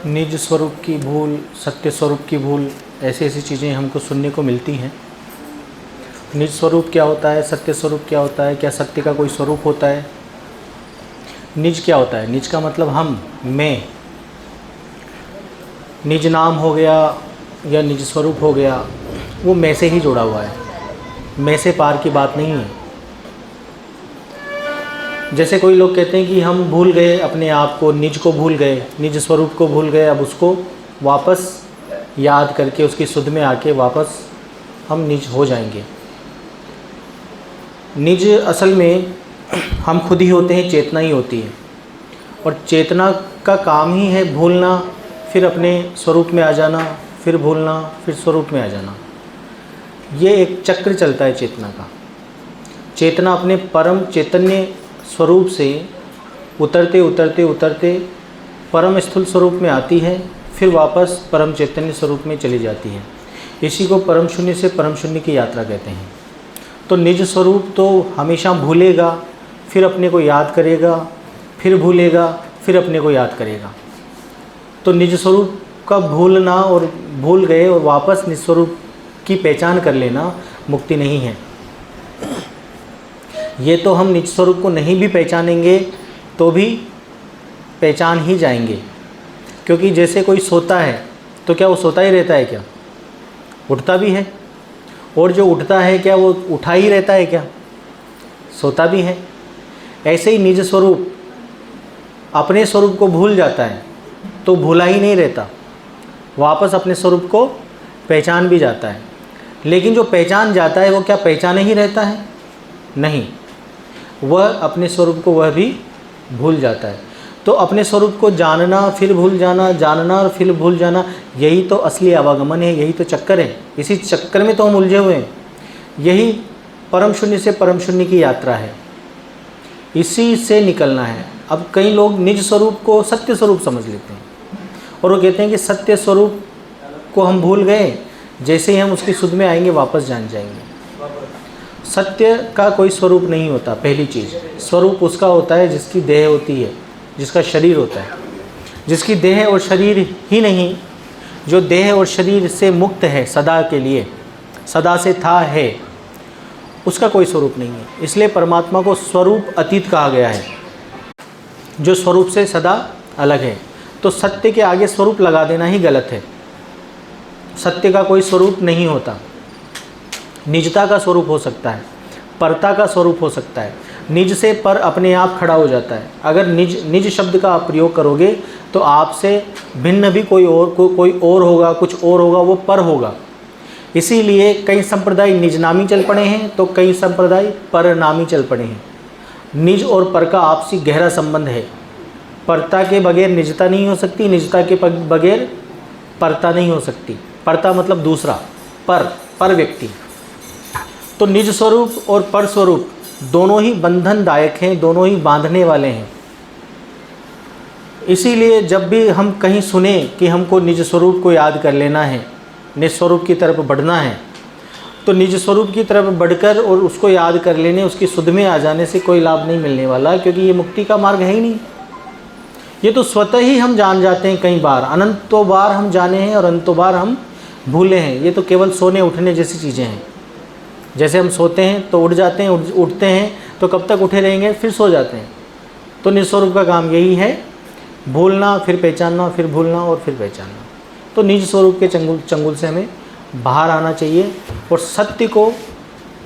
निज स्वरूप की भूल, सत्य स्वरूप की भूल, ऐसी ऐसी चीज़ें हमको सुनने को मिलती हैं। निज स्वरूप क्या होता है, सत्य स्वरूप क्या होता है, क्या सत्य का कोई स्वरूप होता है? निज क्या होता है? निज का मतलब हम, मैं। निज नाम हो गया या निज स्वरूप हो गया, वो मैं से ही जुड़ा हुआ है, मैं से पार की बात नहीं है। जैसे कोई लोग कहते हैं कि हम भूल गए अपने आप को, निज को भूल गए, निज स्वरूप को भूल गए, अब उसको वापस याद करके उसकी सुध में आके वापस हम निज हो जाएंगे। निज असल में हम खुद ही होते हैं, चेतना ही होती है, और चेतना का काम ही है भूलना, फिर अपने स्वरूप में आ जाना, फिर भूलना, फिर स्वरूप में आ जाना। ये एक चक्र चलता है चेतना का। चेतना अपने परम चैतन्य स्वरूप से उतरते उतरते उतरते परम स्थूल स्वरूप में आती है, फिर वापस परम चैतन्य स्वरूप में चली जाती है। इसी को परम शून्य से परम शून्य की यात्रा कहते हैं। तो निज स्वरूप तो हमेशा भूलेगा, फिर अपने को याद करेगा, फिर भूलेगा, फिर अपने को याद करेगा। तो निज स्वरूप का भूलना और भूल गए और वापस निज स्वरूप की पहचान कर लेना मुक्ति नहीं है। ये तो हम निज स्वरूप को नहीं भी पहचानेंगे तो भी पहचान ही जाएंगे, क्योंकि जैसे कोई सोता है तो क्या वो सोता ही रहता है क्या? उठता भी है। और जो उठता है क्या वो उठा ही रहता है क्या? सोता भी है। ऐसे ही निज स्वरूप अपने स्वरूप को भूल जाता है तो भूला ही नहीं रहता, वापस अपने स्वरूप को पहचान भी जाता है। लेकिन जो पहचान जाता है वो क्या पहचाने ही रहता है? नहीं, वह अपने स्वरूप को वह भी भूल जाता है। तो अपने स्वरूप को जानना फिर भूल जाना, जानना और फिर भूल जाना, यही तो असली आवागमन है, यही तो चक्कर है। इसी चक्कर में तो हम उलझे हुए हैं। यही परम शून्य से परम शून्य की यात्रा है, इसी से निकलना है। अब कई लोग निज स्वरूप को सत्य स्वरूप समझ लेते हैं और वो कहते हैं कि सत्य स्वरूप को हम भूल गए, जैसे ही हम उसकी सुध में आएंगे वापस जान जाएंगे। सत्य का कोई स्वरूप नहीं होता। पहली चीज़, स्वरूप उसका होता है जिसकी देह होती है, जिसका शरीर होता है। जिसकी देह और शरीर ही नहीं, जो देह और शरीर से मुक्त है सदा के लिए, सदा से था है, उसका कोई स्वरूप नहीं है। इसलिए परमात्मा को स्वरूप अतीत कहा गया है, जो स्वरूप से सदा अलग है। तो सत्य के आगे स्वरूप लगा देना ही गलत है। सत्य का कोई स्वरूप नहीं होता। निजता का स्वरूप हो सकता है, परता का स्वरूप हो सकता है। निज से पर अपने आप खड़ा हो जाता है। अगर निज शब्द का आप प्रयोग करोगे तो आपसे भिन्न भी कोई और होगा, कुछ और होगा, वो पर होगा। इसीलिए कई संप्रदाय निजनामी चल पड़े हैं तो कई संप्रदाय परनामी चल पड़े हैं। निज और पर का आपसी गहरा संबंध है। परता के बगैर निजता नहीं हो सकती, निजता के बगैर परता नहीं हो सकती। परता मतलब दूसरा, पर व्यक्ति। तो निज स्वरूप और पर स्वरूप दोनों ही बंधनदायक हैं, दोनों ही बांधने वाले हैं। इसीलिए जब भी हम कहीं सुने कि हमको निज स्वरूप को याद कर लेना है, निज स्वरूप की तरफ बढ़ना है, तो निज स्वरूप की तरफ बढ़कर और उसको याद कर लेने, उसकी सुध में आ जाने से कोई लाभ नहीं मिलने वाला, क्योंकि ये मुक्ति का मार्ग है ही नहीं। ये तो स्वतः ही हम जान जाते हैं, कई बार, अनंतों बार हम जाने हैं और अनंतों बार हम भूले हैं। ये तो केवल सोने उठने जैसी चीज़ें हैं। जैसे हम सोते हैं तो उठ जाते हैं, उठते हैं तो कब तक उठे रहेंगे, फिर सो जाते हैं। तो निज स्वरूप का काम यही है, भूलना फिर पहचानना, फिर भूलना और फिर पहचानना। तो निज स्वरूप के चंगुल से हमें बाहर आना चाहिए और सत्य को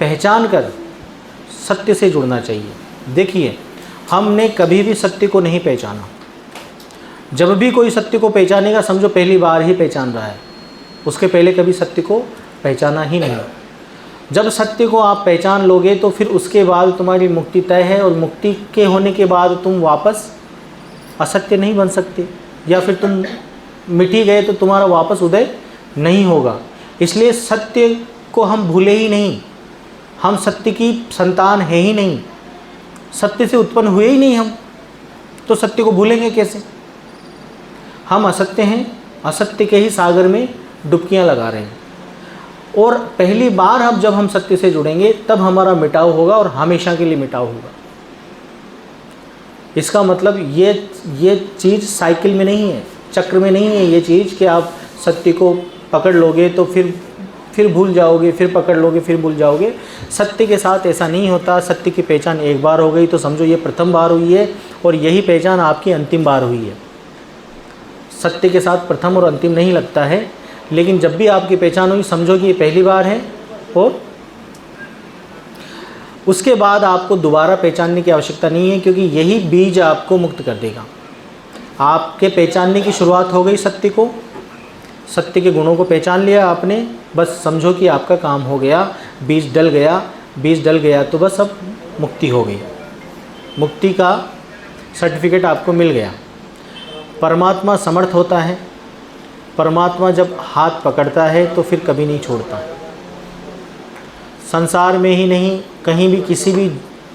पहचान कर सत्य से जुड़ना चाहिए। देखिए, हमने कभी भी सत्य को नहीं पहचाना। जब भी कोई सत्य को पहचानेगा समझो पहली बार ही पहचान रहा है, उसके पहले कभी सत्य को पहचाना ही नहीं। जब सत्य को आप पहचान लोगे तो फिर उसके बाद तुम्हारी मुक्ति तय है, और मुक्ति के होने के बाद तुम वापस असत्य नहीं बन सकते, या फिर तुम मिट ही गए तो तुम्हारा वापस उदय नहीं होगा। इसलिए सत्य को हम भूले ही नहीं। हम सत्य की संतान है ही नहीं, सत्य से उत्पन्न हुए ही नहीं हम, तो सत्य को भूलेंगे कैसे? हम असत्य हैं, असत्य के ही सागर में डुबकियां लगा रहे हैं। और पहली बार जब हम सत्य से जुड़ेंगे तब हमारा मिटाव होगा, और हमेशा के लिए मिटाव होगा। इसका मतलब ये चीज़ साइकिल में नहीं है, चक्र में नहीं है ये चीज़ कि आप सत्य को पकड़ लोगे तो फिर भूल जाओगे, फिर पकड़ लोगे फिर भूल जाओगे। सत्य के साथ ऐसा नहीं होता। सत्य की पहचान एक बार हो गई तो समझो ये प्रथम बार हुई है और यही पहचान आपकी अंतिम बार हुई है। सत्य के साथ प्रथम और अंतिम नहीं लगता है, लेकिन जब भी आपकी पहचान हुई समझो कि ये पहली बार है और उसके बाद आपको दोबारा पहचानने की आवश्यकता नहीं है, क्योंकि यही बीज आपको मुक्त कर देगा। आपके पहचानने की शुरुआत हो गई सत्य को, सत्य के गुणों को पहचान लिया आपने, बस समझो कि आपका काम हो गया, बीज डल गया। बीज डल गया तो बस अब मुक्ति हो गई, मुक्ति का सर्टिफिकेट आपको मिल गया। परमात्मा समर्थ होता है। परमात्मा जब हाथ पकड़ता है तो फिर कभी नहीं छोड़ता। संसार में ही नहीं, कहीं भी किसी भी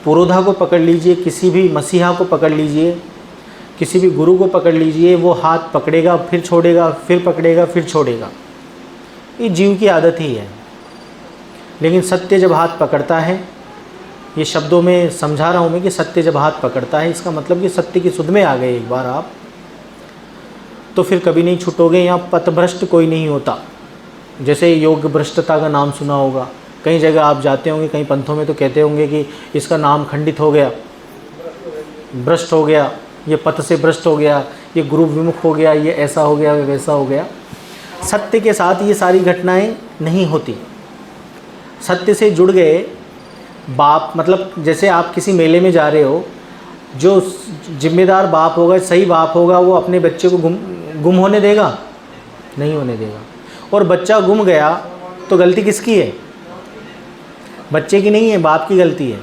पुरोधा को पकड़ लीजिए, किसी भी मसीहा को पकड़ लीजिए, किसी भी गुरु को पकड़ लीजिए, वो हाथ पकड़ेगा फिर छोड़ेगा, फिर पकड़ेगा फिर छोड़ेगा। ये जीव की आदत ही है। लेकिन सत्य जब हाथ पकड़ता है, ये शब्दों में समझा रहा हूँ मैं कि सत्य जब हाथ पकड़ता है, इसका मतलब कि सत्य की सुध में आ गए एक बार आप, तो फिर कभी नहीं छूटोगे। यहाँ पथभ्रष्ट कोई नहीं होता। जैसे योग भ्रष्टता का नाम सुना होगा, कई जगह आप जाते होंगे, कई पंथों में तो कहते होंगे कि इसका नाम खंडित हो गया, भ्रष्ट हो गया, ये पथ से भ्रष्ट हो गया, ये गुरु विमुख हो गया, ये ऐसा हो गया, वैसा हो गया। सत्य के साथ ये सारी घटनाएं नहीं होती। सत्य से जुड़ गए बाप, मतलब जैसे आप किसी मेले में जा रहे हो, जो जिम्मेदार बाप होगा, सही बाप होगा, वो अपने बच्चे को गुम होने देगा? नहीं होने देगा। और बच्चा गुम गया तो गलती किसकी है? बच्चे की नहीं है, बाप की गलती है।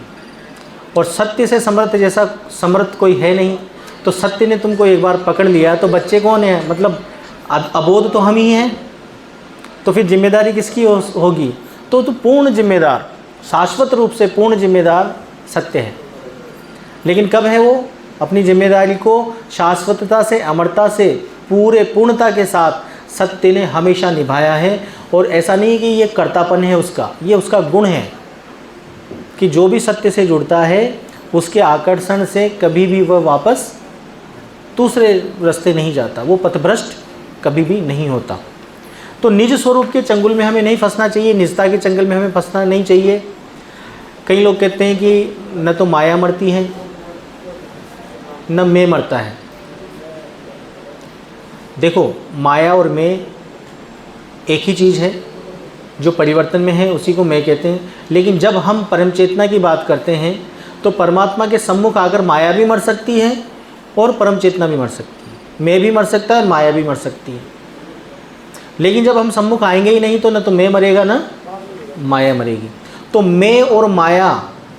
और सत्य से समर्थ जैसा समर्थ कोई है नहीं। तो सत्य ने तुमको एक बार पकड़ लिया तो बच्चे कौन है? मतलब अबोध तो हम ही हैं। तो फिर जिम्मेदारी किसकी होगी? तो पूर्ण जिम्मेदार, शाश्वत रूप से पूर्ण जिम्मेदार सत्य है। लेकिन कब है वो? अपनी जिम्मेदारी को शाश्वतता से, अमरता से, पूरे पूर्णता के साथ सत्य ने हमेशा निभाया है। और ऐसा नहीं कि ये कर्तापन है उसका, ये उसका गुण है कि जो भी सत्य से जुड़ता है उसके आकर्षण से कभी भी वह वापस दूसरे रास्ते नहीं जाता, वो पथभ्रष्ट कभी भी नहीं होता। तो निज स्वरूप के चंगुल में हमें नहीं फंसना चाहिए, निजता के चंगुल में हमें फंसना नहीं चाहिए। कई लोग कहते हैं कि न तो माया मरती है न मैं मरता है। देखो, माया और मैं एक ही चीज़ है, जो परिवर्तन में है उसी को मैं कहते हैं। लेकिन जब हम परम चेतना की बात करते हैं तो परमात्मा के सम्मुख आकर माया भी मर सकती है और परम चेतना भी मर सकती है, मैं भी मर सकता है और माया भी मर सकती है। लेकिन जब हम सम्मुख आएंगे ही नहीं तो न तो मैं मरेगा ना माया मरेगी। तो मैं और माया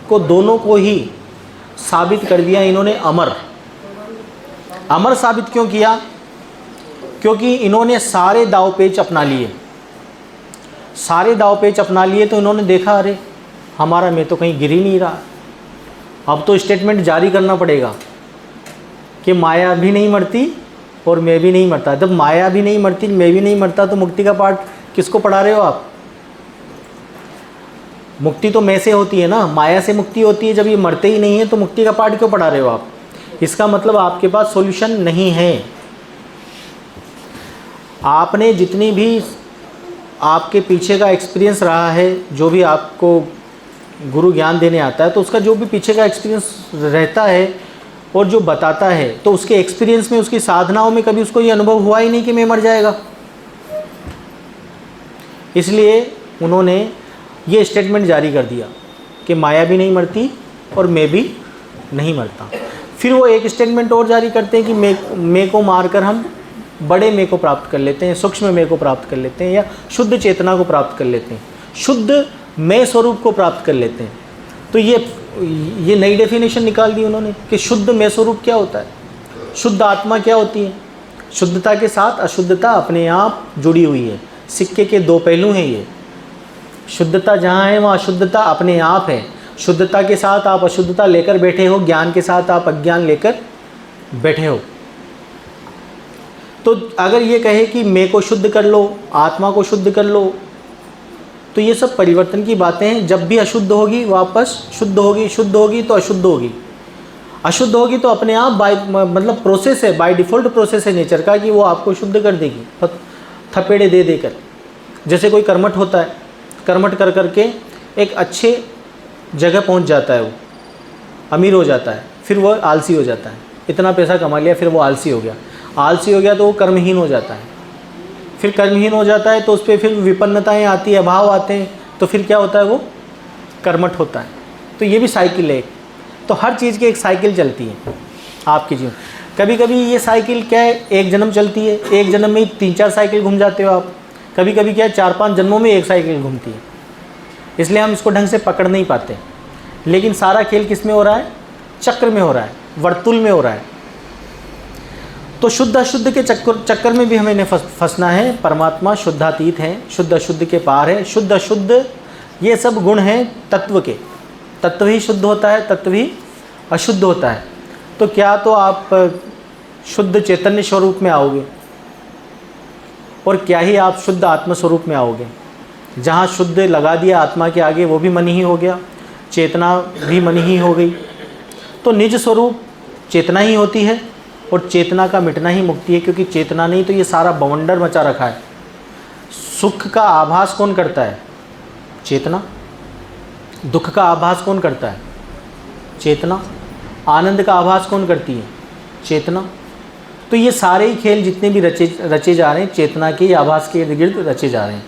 को दोनों को ही साबित कर दिया इन्होंने अमर। अमर साबित क्यों किया? क्योंकि इन्होंने सारे दाव पेच अपना लिए। सारे दाव पेच अपना लिए तो इन्होंने देखा, अरे हमारा मैं तो कहीं गिर ही नहीं रहा, अब तो स्टेटमेंट जारी करना पड़ेगा कि माया भी नहीं मरती और मैं भी नहीं मरता। जब माया भी नहीं मरती, मैं भी नहीं मरता, तो मुक्ति का पाठ किसको पढ़ा रहे हो आप? मुक्ति तो मैं से होती है ना, माया से मुक्ति होती है। जब ये मरते ही नहीं है तो मुक्ति का पाठ क्यों पढ़ा रहे हो आप? इसका मतलब आपके पास सॉल्यूशन नहीं है। आपने जितनी भी आपके पीछे का एक्सपीरियंस रहा है, जो भी आपको गुरु ज्ञान देने आता है, तो उसका जो भी पीछे का एक्सपीरियंस रहता है और जो बताता है, तो उसके एक्सपीरियंस में, उसकी साधनाओं में कभी उसको ये अनुभव हुआ ही नहीं कि मैं मर जाएगा। इसलिए उन्होंने ये स्टेटमेंट जारी कर दिया कि माया भी नहीं मरती और मैं भी नहीं मरता। फिर वो एक स्टेटमेंट और जारी करते हैं कि मैं को मारकर हम बड़े मैं को प्राप्त कर लेते हैं, सूक्ष्म मैं को प्राप्त कर लेते हैं, या शुद्ध चेतना को प्राप्त कर लेते हैं, शुद्ध मैं स्वरूप को प्राप्त कर लेते हैं। तो ये नई डेफिनेशन निकाल दी उन्होंने कि शुद्ध मैं स्वरूप क्या होता है, शुद्ध आत्मा क्या होती है। शुद्धता के साथ अशुद्धता अपने आप जुड़ी हुई है, सिक्के के दो पहलू हैं ये। शुद्धता जहाँ है वहाँ अशुद्धता अपने आप है। शुद्धता के साथ आप अशुद्धता लेकर बैठे हो, ज्ञान के साथ आप अज्ञान लेकर बैठे हो। तो अगर ये कहे कि मैं को शुद्ध कर लो, आत्मा को शुद्ध कर लो, तो ये सब परिवर्तन की बातें हैं। जब भी अशुद्ध होगी वापस शुद्ध होगी, शुद्ध होगी तो अशुद्ध होगी। अशुद्ध होगी तो अपने आप मतलब प्रोसेस है, बाय डिफ़ॉल्ट प्रोसेस है नेचर का कि वो आपको शुद्ध कर देगी थपेड़े दे देकर। जैसे कोई कर्मठ होता है, कर्मठ कर करके एक अच्छे जगह पहुंच जाता है, वो अमीर हो जाता है, फिर वो आलसी हो जाता है। इतना पैसा कमा लिया फिर वो आलसी हो गया, आलसी हो गया तो वो कर्महीन हो जाता है, फिर कर्महीन हो जाता है तो उस पर फिर विपन्नताएँ आती है, अभाव आते हैं, तो फिर क्या होता है, वो कर्मठ होता है। तो ये भी साइकिल है। तो हर चीज़ की एक साइकिल चलती है आपके जीवन। कभी कभी ये साइकिल क्या है, एक जन्म चलती है, एक जन्म में ही 3-4 साइकिल घूम जाते हो आप। कभी कभी क्या है 4-5 जन्मों में एक साइकिल घूमती है, इसलिए हम इसको ढंग से पकड़ नहीं पाते। लेकिन सारा खेल किस में हो रहा है, चक्र में हो रहा है, वर्तुल में हो रहा है। तो शुद्ध अशुद्ध के चक्कर में भी हमें नहीं फंसना है। परमात्मा शुद्धातीत है, शुद्ध अशुद्ध के पार है। शुद्ध अशुद्ध ये सब गुण हैं तत्व के, तत्व ही शुद्ध होता है, तत्व ही अशुद्ध होता है। तो क्या तो आप शुद्ध चैतन्य स्वरूप में आओगे और क्या ही आप शुद्ध आत्म स्वरूप में आओगे। जहाँ शुद्ध लगा दिया आत्मा के आगे वो भी मन ही हो गया, चेतना भी मन ही हो गई। तो निज स्वरूप चेतना ही होती है और चेतना का मिटना ही मुक्ति है, क्योंकि चेतना नहीं तो ये सारा बवंडर मचा रखा है। सुख का आभास कौन करता है, चेतना। दुख का आभास कौन करता है, चेतना। आनंद का आभास कौन करती है, चेतना। तो ये सारे ही खेल जितने भी रचे जा रहे हैं चेतना के आभास के इर्द गिर्द रचे जा रहे हैं।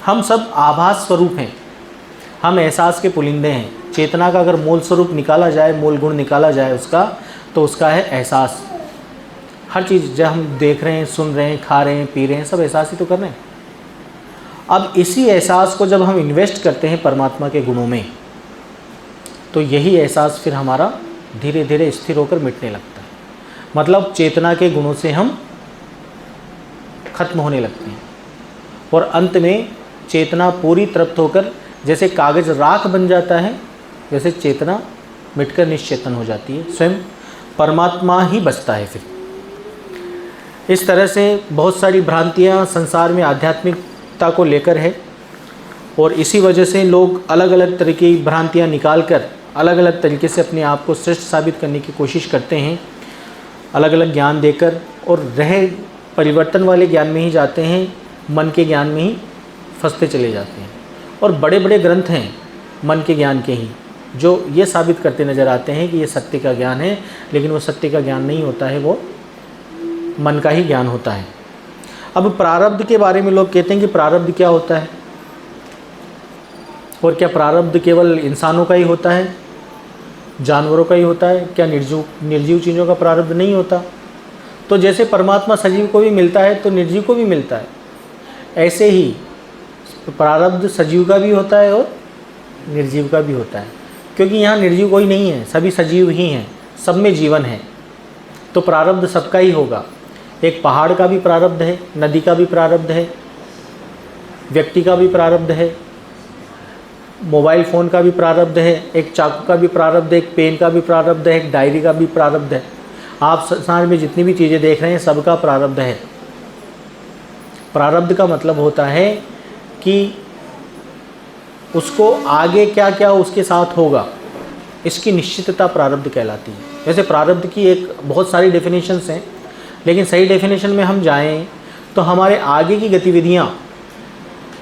हम सब आभास स्वरूप हैं, हम एहसास के पुलिंदे हैं। चेतना का अगर मूल स्वरूप निकाला जाए, मूल गुण निकाला जाए उसका, तो उसका है एहसास। हर चीज़ जब हम देख रहे हैं, सुन रहे हैं, खा रहे हैं, पी रहे हैं, सब एहसास ही तो कर रहे हैं। अब इसी एहसास को जब हम इन्वेस्ट करते हैं परमात्मा के गुणों में, तो यही एहसास फिर हमारा धीरे धीरे स्थिर होकर मिटने लगता है। मतलब चेतना के गुणों से हम खत्म होने लगते हैं और अंत में चेतना पूरी तृप्त होकर जैसे कागज़ राख बन जाता है, वैसे चेतना मिटकर निश्चेतन हो जाती है, स्वयं परमात्मा ही बचता है। फिर इस तरह से बहुत सारी भ्रांतियाँ संसार में आध्यात्मिकता को लेकर है और इसी वजह से लोग अलग अलग तरह की भ्रांतियाँ निकाल कर अलग अलग तरीके से अपने आप को श्रेष्ठ साबित करने की कोशिश करते हैं, अलग अलग ज्ञान देकर, और रह परिवर्तन वाले ज्ञान में ही जाते हैं, मन के ज्ञान में ही फंसते चले जाते हैं। और बड़े बड़े ग्रंथ हैं मन के ज्ञान के ही, जो ये साबित करते नज़र आते हैं कि ये सत्य का ज्ञान है, लेकिन वो सत्य का ज्ञान नहीं होता है, वो मन का ही ज्ञान होता है। अब प्रारब्ध के बारे में लोग कहते हैं कि प्रारब्ध क्या होता है, और क्या प्रारब्ध केवल इंसानों का ही होता है, जानवरों का ही होता है, क्या निर्जीव चीज़ों का प्रारब्ध नहीं होता। तो जैसे परमात्मा सजीव को भी मिलता है तो निर्जीव को भी मिलता है, ऐसे ही प्रारब्ध सजीव का भी होता है और निर्जीव का भी होता है। क्योंकि यहाँ निर्जीव कोई नहीं है, सभी सजीव ही हैं, सब में जीवन है, तो प्रारब्ध सबका ही होगा। एक पहाड़ का भी प्रारब्ध है, नदी का भी प्रारब्ध है, व्यक्ति का भी प्रारब्ध है, मोबाइल फ़ोन का भी प्रारब्ध है, एक चाकू का भी प्रारब्ध है, एक पेन का भी प्रारब्ध है, एक डायरी का भी प्रारब्ध है। आप संसार में जितनी भी चीज़ें देख रहे हैं सबका प्रारब्ध है। प्रारब्ध का मतलब होता है कि उसको आगे क्या क्या उसके साथ होगा, इसकी निश्चितता प्रारब्ध कहलाती है। वैसे प्रारब्ध की एक बहुत सारी डेफिनेशंस हैं, लेकिन सही डेफिनेशन में हम जाएं तो हमारे आगे की गतिविधियां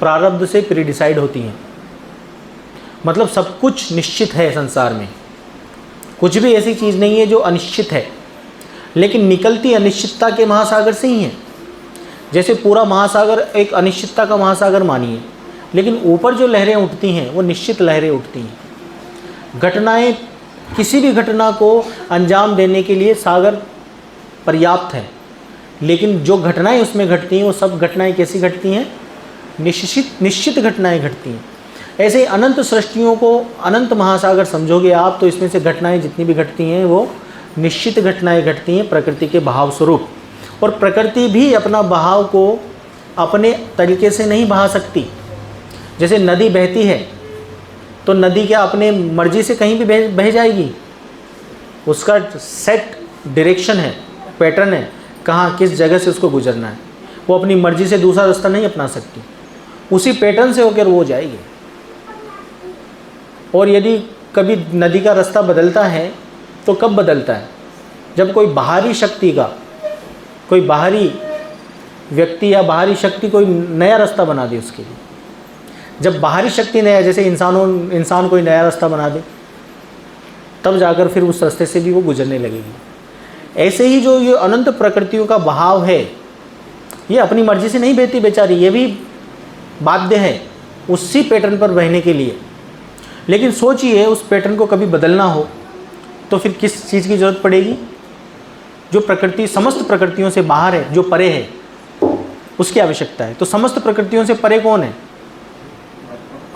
प्रारब्ध से प्रीडिसाइड होती हैं। मतलब सब कुछ निश्चित है संसार में, कुछ भी ऐसी चीज़ नहीं है जो अनिश्चित है, लेकिन निकलती अनिश्चितता के महासागर से ही है। जैसे पूरा महासागर एक अनिश्चितता का महासागर मानिए, लेकिन ऊपर जो लहरें उठती हैं वो निश्चित लहरें उठती हैं। घटनाएं, किसी भी घटना को अंजाम देने के लिए सागर पर्याप्त है, लेकिन जो घटनाएं उसमें घटती हैं वो सब घटनाएं कैसी घटती हैं, निश्चित घटनाएं घटती हैं। ऐसे अनंत सृष्टियों को अनंत महासागर समझोगे आप, तो इसमें से घटनाएं जितनी भी घटती हैं वो निश्चित घटनाएं घटती हैं प्रकृति के बहाव स्वरूप। और प्रकृति भी अपना बहाव को अपने तरीके से नहीं बहा सकती। जैसे नदी बहती है तो नदी क्या अपने मर्जी से कहीं भी बह जाएगी, उसका सेट डायरेक्शन है, पैटर्न है, कहाँ किस जगह से उसको गुजरना है। वो अपनी मर्जी से दूसरा रास्ता नहीं अपना सकती, उसी पैटर्न से होकर वो जाएगी। और यदि कभी नदी का रास्ता बदलता है तो कब बदलता है? जब कोई बाहरी शक्ति का, कोई बाहरी व्यक्ति या बाहरी शक्ति कोई नया रास्ता बना दे उसके लिए। जब बाहरी शक्ति नया, जैसे इंसान कोई नया रास्ता बना दे, तब जाकर फिर उस रास्ते से भी वो गुजरने लगेगी। ऐसे ही जो ये अनंत प्रकृतियों का बहाव है, ये अपनी मर्जी से नहीं बहती बेचारी, ये भी बाध्य है उसी पैटर्न पर बहने के लिए। लेकिन सोचिए उस पैटर्न को कभी बदलना हो तो फिर किस चीज़ की ज़रूरत पड़ेगी? जो प्रकृति समस्त प्रकृतियों से बाहर है, जो परे है, उसकी आवश्यकता है। तो समस्त प्रकृतियों से परे कौन है?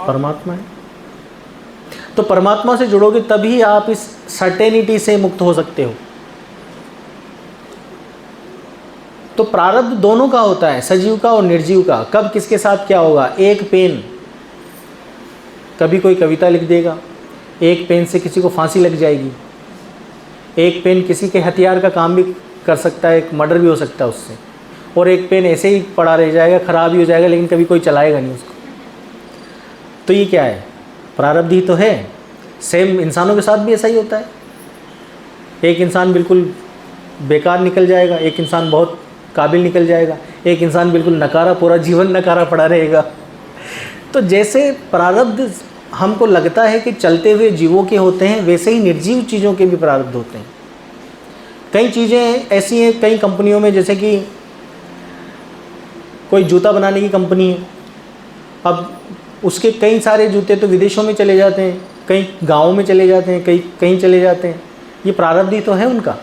परमात्मा है। तो परमात्मा से जुड़ोगे तभी आप इस सर्टेनिटी से मुक्त हो सकते हो। तो प्रारब्ध दोनों का होता है, सजीव का और निर्जीव का। कब किसके साथ क्या होगा? एक पेन कभी कोई कविता लिख देगा, एक पेन से किसी को फांसी लग जाएगी, एक पेन किसी के हथियार का काम भी कर सकता है, एक मर्डर भी हो सकता है उससे, और एक पेन ऐसे ही पड़ा रह जाएगा, ख़राब ही हो जाएगा, लेकिन कभी कोई चलाएगा नहीं उसको। तो ये क्या है? प्रारब्ध ही तो है। सेम इंसानों के साथ भी ऐसा ही होता है। एक इंसान बिल्कुल बेकार निकल जाएगा, एक इंसान बहुत काबिल निकल जाएगा, एक इंसान बिल्कुल नकारा, पूरा जीवन नकारा पड़ा रहेगा। तो जैसे प्रारब्ध हमको लगता है कि चलते हुए जीवों के होते हैं, वैसे ही निर्जीव चीज़ों के भी प्रारब्ध होते हैं। कई चीज़ें ऐसी हैं कई कंपनियों में, जैसे कि कोई जूता बनाने की कंपनी है, अब उसके कई सारे जूते तो विदेशों में चले जाते हैं, कई गाँवों में चले जाते हैं, कहीं चले जाते हैं। ये प्रारब्ध ही तो है उनका।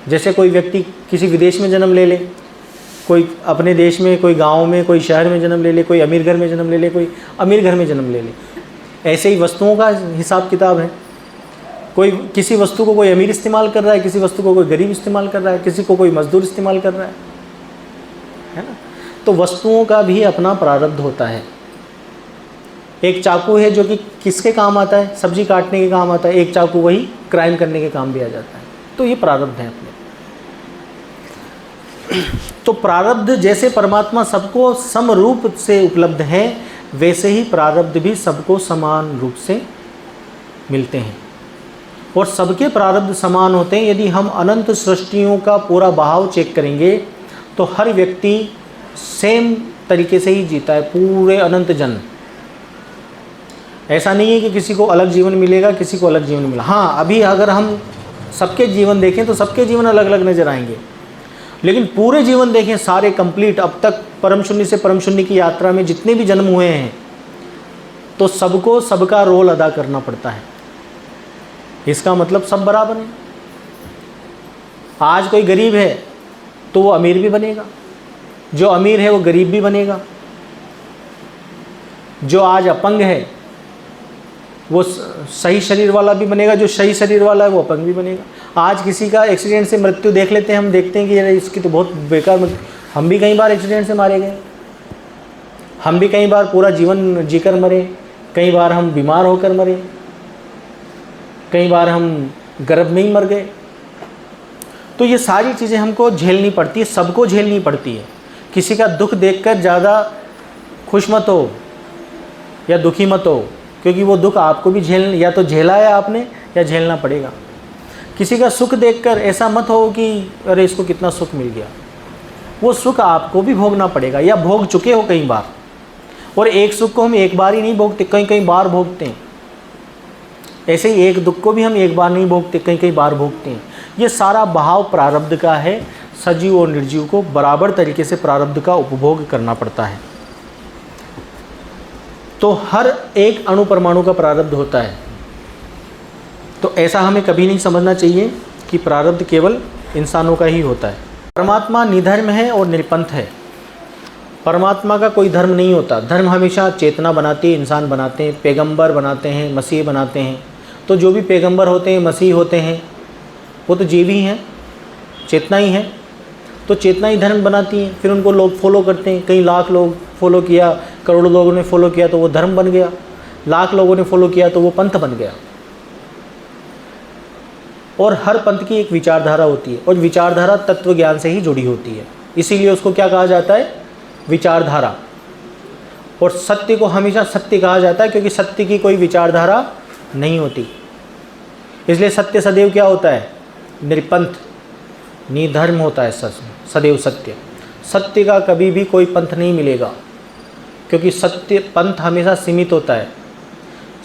जैसे कोई व्यक्ति किसी विदेश में जन्म ले ले, कोई अपने देश में, कोई गांव में, कोई शहर में जन्म ले ले, कोई अमीर घर में जन्म ले ले, कोई अमीर घर में जन्म ले ले। ऐसे ही वस्तुओं का हिसाब किताब है। कोई किसी वस्तु को कोई अमीर इस्तेमाल कर रहा है, किसी वस्तु को कोई गरीब इस्तेमाल कर रहा है, किसी को कोई मजदूर इस्तेमाल कर रहा है ना। तो वस्तुओं का भी अपना प्रारब्ध होता है। एक चाकू है जो कि किसके काम आता है? सब्जी काटने के काम आता है। एक चाकू वही क्राइम करने के काम भी आ जाता है। तो ये प्रारब्ध है अपने। तो प्रारब्ध जैसे परमात्मा सबको सम रूप से उपलब्ध है, वैसे ही प्रारब्ध भी सबको समान रूप से मिलते हैं, और सबके प्रारब्ध समान होते हैं। यदि हम अनंत सृष्टियों का पूरा बहाव चेक करेंगे तो हर व्यक्ति सेम तरीके से ही जीता है, पूरे अनंत जन्म। ऐसा नहीं है कि किसी को अलग जीवन मिलेगा, किसी को अलग जीवन मिला। हाँ, अभी अगर हम सबके जीवन देखें तो सबके जीवन अलग अलग नजर आएंगे, लेकिन पूरे जीवन देखें सारे कंप्लीट, अब तक परम शून्य से परम शून्य की यात्रा में जितने भी जन्म हुए हैं, तो सबको सबका रोल अदा करना पड़ता है। इसका मतलब सब बराबर है। आज कोई गरीब है तो वो अमीर भी बनेगा, जो अमीर है वो गरीब भी बनेगा, जो आज अपंग है वो सही शरीर वाला भी बनेगा, जो सही शरीर वाला है वो अपंग भी बनेगा। आज किसी का एक्सीडेंट से मृत्यु देख लेते हैं, हम देखते हैं कि यार इसकी तो बहुत बेकार हम भी कई बार एक्सीडेंट से मारे गए, हम भी कई बार पूरा जीवन जीकर मरे, कई बार हम बीमार होकर मरे, कई बार हम गर्भ में ही मर गए। तो ये सारी चीज़ें हमको झेलनी पड़ती है, सबको झेलनी पड़ती है। किसी का दुख देखकर ज़्यादा खुश मत हो या दुखी मत हो, क्योंकि वो दुख आपको भी या तो झेला है आपने या झेलना पड़ेगा। किसी का सुख देखकर ऐसा मत हो कि अरे इसको कितना सुख मिल गया, वो सुख आपको भी भोगना पड़ेगा या भोग चुके हो कई बार। और एक सुख को हम एक बार ही नहीं भोगते, कई कई बार भोगते हैं। ऐसे ही एक दुख को भी हम एक बार नहीं भोगते, कई कई बार भोगते हैं। ये सारा बहाव प्रारब्ध का है। सजीव और निर्जीव को बराबर तरीके से प्रारब्ध का उपभोग करना पड़ता है। तो हर एक अणु परमाणु का प्रारब्ध होता है। तो ऐसा हमें कभी नहीं समझना चाहिए कि प्रारब्ध केवल इंसानों का ही होता है। परमात्मा निधर्म है और निरपंथ है। परमात्मा का कोई धर्म नहीं होता। धर्म हमेशा चेतना बनाती है, इंसान बनाते हैं, पैगंबर बनाते हैं, मसीह बनाते हैं। तो जो भी पैगंबर होते हैं, मसीह होते हैं, वो तो जीव ही हैं, चेतना ही है। तो चेतना ही धर्म बनाती है, फिर उनको लोग फॉलो करते हैं। कई लाख लोग फॉलो किया, करोड़ों लोगों ने फॉलो किया तो वो धर्म बन गया, लाख लोगों ने फॉलो किया तो वो पंथ बन गया। और हर पंथ की एक विचारधारा होती है, और विचारधारा तत्व ज्ञान से ही जुड़ी होती है, इसीलिए उसको क्या कहा जाता है? विचारधारा। और सत्य को हमेशा सत्य कहा जाता है, क्योंकि सत्य की कोई विचारधारा नहीं होती। इसलिए सत्य सदैव क्या होता है? निरपंथ, निधर्म होता है सदैव सत्य। सत्य का कभी भी कोई पंथ नहीं मिलेगा, क्योंकि सत्य पंथ हमेशा सीमित होता है।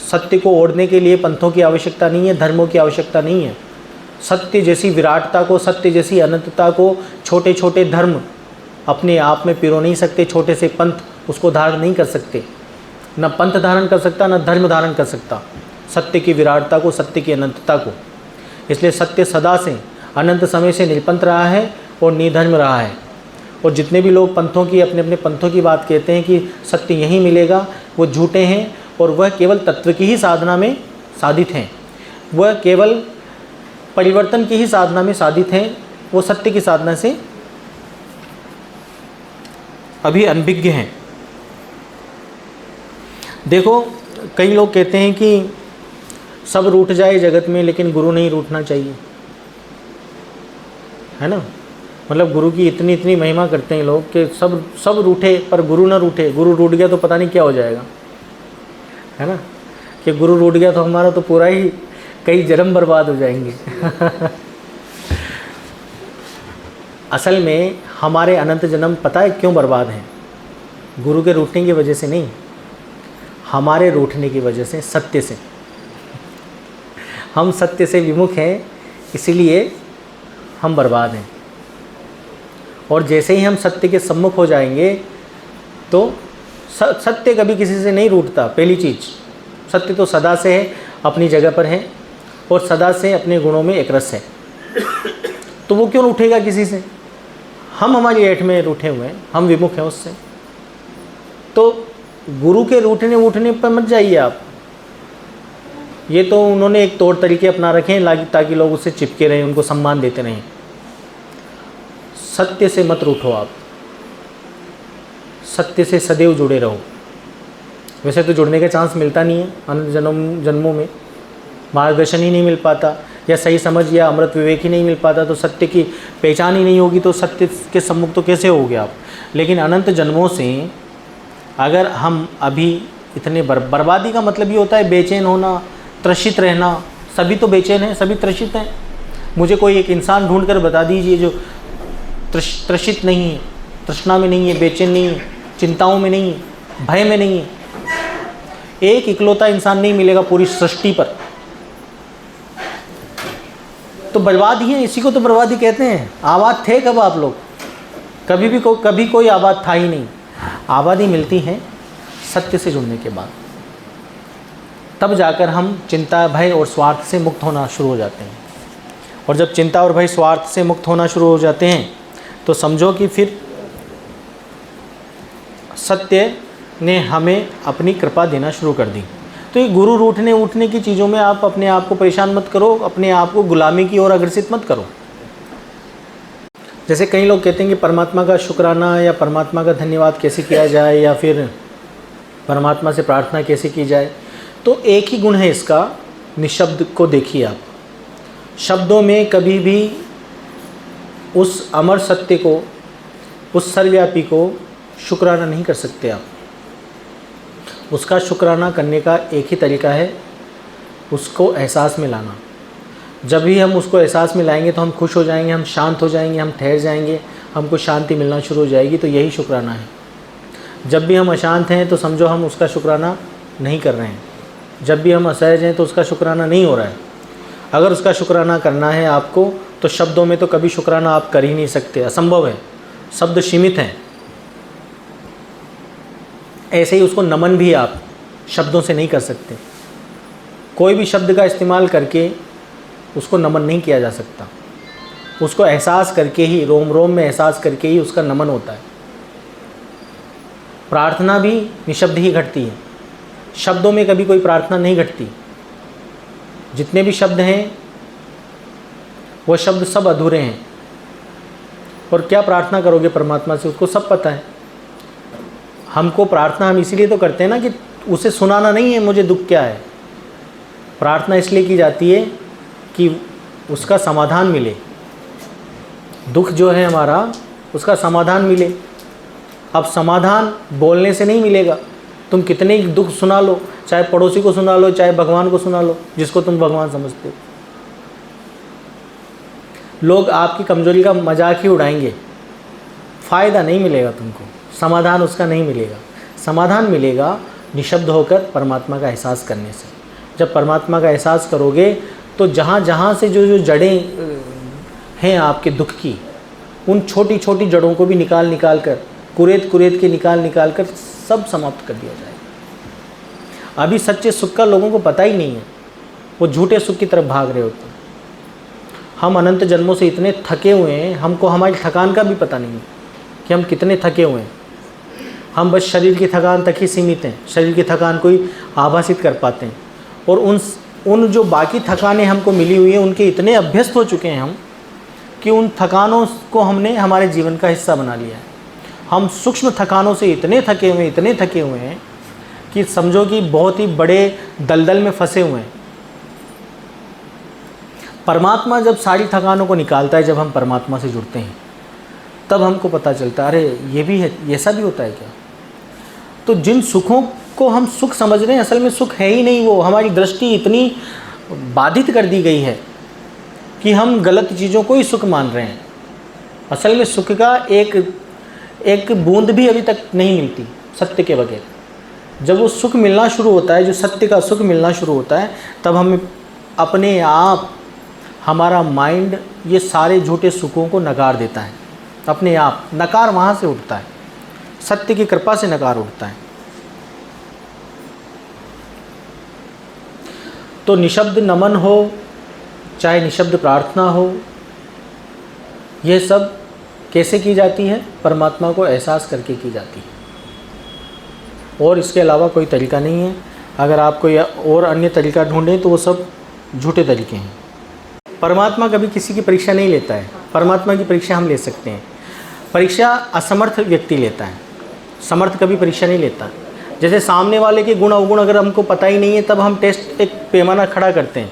सत्य को ओढ़ने के लिए पंथों की आवश्यकता नहीं है, धर्मों की आवश्यकता नहीं है। सत्य जैसी विराटता को, सत्य जैसी अनंतता को छोटे छोटे धर्म अपने आप में पिरो नहीं सकते, छोटे से पंथ उसको धारण नहीं कर सकते। न पंथ धारण कर सकता, न धर्म धारण कर सकता सत्य की विराटता को, सत्य की अनंतता को। इसलिए सत्य सदा से, अनंत समय से निरपंथ रहा है और निधर्म रहा है। और जितने भी लोग पंथों की, अपने अपने पंथों की बात कहते हैं कि सत्य यहीं मिलेगा, वो झूठे हैं और वह केवल तत्व की ही साधना में साधित हैं। वह केवल परिवर्तन की ही साधना में साधित हैं, वो सत्य की साधना से अभी अनभिज्ञ हैं। देखो, कई लोग कहते हैं कि सब रूठ जाए जगत में, लेकिन गुरु नहीं रूठना चाहिए, है ना। मतलब गुरु की इतनी इतनी महिमा करते हैं लोग कि सब रूठे पर गुरु ना रूठे। गुरु रूठ गया तो पता नहीं क्या हो जाएगा, है ना, कि गुरु रूठ गया तो हमारा तो पूरा ही कई जन्म बर्बाद हो जाएंगे। असल में हमारे अनंत जन्म पता है क्यों बर्बाद हैं? गुरु के रूठने की वजह से नहीं, हमारे रूठने की वजह से, सत्य से। हम सत्य से विमुख हैं, इसीलिए हम बर्बाद हैं। और जैसे ही हम सत्य के सम्मुख हो जाएंगे तो सत्य कभी किसी से नहीं रूठता। पहली चीज़, सत्य तो सदा से है, अपनी जगह पर है और सदा से अपने गुणों में एक रस है, तो वो क्यों रूठेगा किसी से? हम हमारी ऐठ में रूठे हुए हैं, हम विमुख हैं उससे। तो गुरु के रूठने उठने पर मत जाइए आप। ये तो उन्होंने एक तौर तरीके अपना रखे हैं ताकि लोग उससे चिपके रहें, उनको सम्मान देते रहें। सत्य से मत रूठो आप, सत्य से सदैव जुड़े रहो। वैसे तो जुड़ने का चांस मिलता नहीं है, अनंत जन्मों में मार्गदर्शन ही नहीं मिल पाता, या सही समझ या अमृत विवेक ही नहीं मिल पाता, तो सत्य की पहचान ही नहीं होगी, तो सत्य के सम्मुख तो कैसे होगे आप? लेकिन अनंत जन्मों से अगर हम अभी इतने बर्बादी का मतलब ये होता है बेचैन होना, त्रसित रहना। सभी तो बेचैन हैं, सभी त्रसित हैं। मुझे कोई एक इंसान ढूंढ कर बता दीजिए जो त्रसित नहीं है, तृष्णा में नहीं है, बेचैन नहीं है, चिंताओं में नहीं है, भय में नहीं है। एक इकलौता इंसान नहीं मिलेगा पूरी सृष्टि पर। तो बर्बाद ही है, इसी को तो बर्बादी कहते हैं। आबाद थे कब आप लोग? कभी कोई आबाद था ही नहीं। आबादी मिलती है सत्य से जुड़ने के बाद, तब जाकर हम चिंता, भय और स्वार्थ से मुक्त होना शुरू हो जाते हैं। और जब चिंता और भय, स्वार्थ से मुक्त होना शुरू हो जाते हैं तो समझो कि फिर सत्य ने हमें अपनी कृपा देना शुरू कर दी। तो ये गुरु रूठने उठने की चीज़ों में आप अपने आप को परेशान मत करो, अपने आप को गुलामी की ओर अग्रसित मत करो। जैसे कई लोग कहते हैं कि परमात्मा का शुक्राना या परमात्मा का धन्यवाद कैसे किया जाए, या फिर परमात्मा से प्रार्थना कैसे की जाए। तो एक ही गुण है इसका, निशब्द को देखिए आप। शब्दों में कभी भी उस अमर सत्य को, उस सर्वव्यापी को शुक्राना नहीं कर सकते आप। उसका शुक्राना करने का एक ही तरीका है, उसको एहसास में लाना। जब भी हम उसको एहसास में लाएंगे तो हम खुश हो जाएंगे, हम शांत हो जाएंगे, हम ठहर जाएंगे, हमको शांति मिलना शुरू हो जाएगी। तो यही शुक्राना है। जब भी हम अशांत हैं तो समझो हम उसका शुक्राना नहीं कर रहे हैं। जब भी हम असहज हैं तो उसका शुक्राना नहीं हो रहा है। अगर उसका शुक्राना करना है आपको तो शब्दों में तो कभी शुक्राना आप कर ही नहीं सकते, असंभव है, शब्द सीमित हैं। ऐसे ही उसको नमन भी आप शब्दों से नहीं कर सकते। कोई भी शब्द का इस्तेमाल करके उसको नमन नहीं किया जा सकता। उसको एहसास करके ही, रोम रोम में एहसास करके ही उसका नमन होता है। प्रार्थना भी निशब्द ही घटती है, शब्दों में कभी कोई प्रार्थना नहीं घटती। जितने भी शब्द हैं वो शब्द सब अधूरे हैं। और क्या प्रार्थना करोगे परमात्मा से, उसको सब पता है। हमको प्रार्थना हम इसीलिए तो करते हैं ना कि उसे सुनाना नहीं है मुझे दुख क्या है। प्रार्थना इसलिए की जाती है कि उसका समाधान मिले, दुख जो है हमारा उसका समाधान मिले। अब समाधान बोलने से नहीं मिलेगा। तुम कितने दुख सुना लो, चाहे पड़ोसी को सुना लो, चाहे भगवान को सुना लो, जिसको तुम भगवान समझते हो, लोग आपकी कमज़ोरी का मजाक ही उड़ाएंगे, फ़ायदा नहीं मिलेगा तुमको, समाधान उसका नहीं मिलेगा। समाधान मिलेगा निशब्द होकर परमात्मा का एहसास करने से। जब परमात्मा का एहसास करोगे तो जहाँ जहाँ से जो जड़ें हैं आपके दुख की, उन छोटी छोटी जड़ों को भी निकाल निकाल कर, कुरेद के निकाल कर सब समाप्त कर दिया जाएगा। अभी सच्चे सुख का लोगों को पता ही नहीं है, वो झूठे सुख की तरफ भाग रहे होते हैं। हम अनंत जन्मों से इतने थके हुए हैं, हमको हमारी थकान का भी पता नहीं है कि हम कितने थके हुए हैं। हम बस शरीर की थकान तक ही सीमित हैं, शरीर की थकान को ही आभासित कर पाते हैं। और उन जो बाकी थकानें हमको मिली हुई हैं, उनके इतने अभ्यस्त हो चुके हैं हम कि उन थकानों को हमने हमारे जीवन का हिस्सा बना लिया है। हम सूक्ष्म थकानों से इतने थके हुए हैं कि समझो कि बहुत ही बड़े दलदल में फंसे हुए हैं। परमात्मा जब सारी थकानों को निकालता है, जब हम परमात्मा से जुड़ते हैं, तब हमको पता चलता है अरे ये भी है, ऐसा भी होता है क्या। तो जिन सुखों को हम सुख समझ रहे हैं, असल में सुख है ही नहीं। वो हमारी दृष्टि इतनी बाधित कर दी गई है कि हम गलत चीज़ों को ही सुख मान रहे हैं। असल में सुख का एक बूंद भी अभी तक नहीं मिलती सत्य के बगैर। जब वो सुख मिलना शुरू होता है, जो सत्य का सुख मिलना शुरू होता है, तब हम अपने आप, हमारा माइंड ये सारे झूठे सुखों को नकार देता है। अपने आप नकार वहाँ से उठता है, सत्य की कृपा से नकार उठता है। तो निशब्द नमन हो, चाहे निशब्द प्रार्थना हो, यह सब कैसे की जाती है? परमात्मा को एहसास करके की जाती है, और इसके अलावा कोई तरीका नहीं है। अगर आप कोई और अन्य तरीका ढूंढें तो वो सब झूठे तरीके हैं। परमात्मा कभी किसी की परीक्षा नहीं लेता है। परमात्मा की परीक्षा हम ले सकते हैं। परीक्षा असमर्थ व्यक्ति लेता है, समर्थ कभी परीक्षा नहीं लेता। जैसे सामने वाले के गुण अवगुण अगर हमको पता ही नहीं है, तब हम टेस्ट एक पैमाना खड़ा करते हैं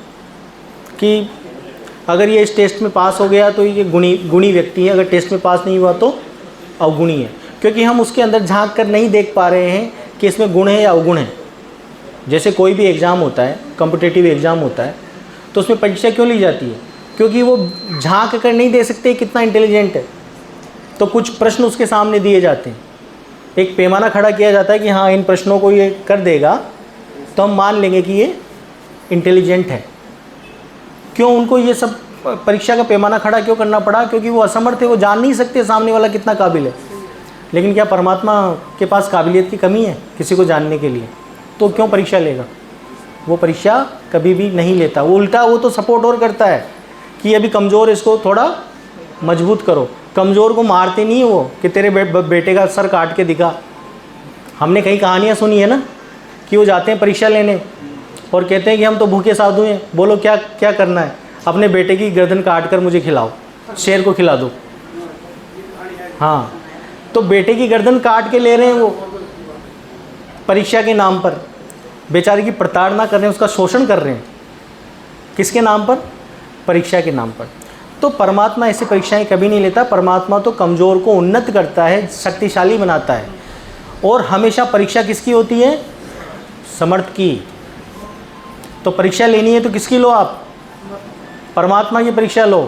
कि अगर ये इस टेस्ट में पास हो गया तो ये गुणी व्यक्ति है, अगर टेस्ट में पास नहीं हुआ तो अवगुणी है। क्योंकि हम उसके अंदर झांक कर नहीं देख पा रहे हैं कि इसमें गुण है या अवगुण है। जैसे कोई भी एग्ज़ाम होता है, कॉम्पिटिटिव एग्ज़ाम होता है, तो उसमें परीक्षा क्यों ली जाती है? क्योंकि वो झांक कर नहीं दे सकते कितना इंटेलिजेंट है। तो कुछ प्रश्न उसके सामने दिए जाते हैं, एक पैमाना खड़ा किया जाता है कि हाँ इन प्रश्नों को ये कर देगा तो हम मान लेंगे कि ये इंटेलिजेंट है। क्यों उनको ये सब परीक्षा का पैमाना खड़ा क्यों करना पड़ा? क्योंकि वो असमर्थ है, वो जान नहीं सकते सामने वाला कितना काबिल है। लेकिन क्या परमात्मा के पास काबिलियत की कमी है किसी को जानने के लिए? तो क्यों परीक्षा लेगा? वो परीक्षा कभी भी नहीं लेता। वो उल्टा वो तो सपोर्ट और करता है कि अभी कमज़ोर, इसको थोड़ा मजबूत करो। कमज़ोर को मारते नहीं है वो कि तेरे बेटे का सर काट के दिखा। हमने कई कहानियाँ सुनी है ना कि वो जाते हैं परीक्षा लेने और कहते हैं कि हम तो भूखे साधु हैं, बोलो क्या क्या करना है? अपने बेटे की गर्दन काट कर मुझे खिलाओ, शेर को खिला दो। हाँ, तो बेटे की गर्दन काट के ले रहे हैं वो परीक्षा के नाम पर, बेचारे की प्रताड़ना कर रहे हैं, उसका शोषण कर रहे हैं। किसके नाम पर? परीक्षा के नाम पर। तो परमात्मा ऐसी परीक्षाएं कभी नहीं लेता। परमात्मा तो कमज़ोर को उन्नत करता है, शक्तिशाली बनाता है। और हमेशा परीक्षा किसकी होती है? समर्थ की। तो परीक्षा लेनी है तो किसकी लो आप? परमात्मा की परीक्षा लो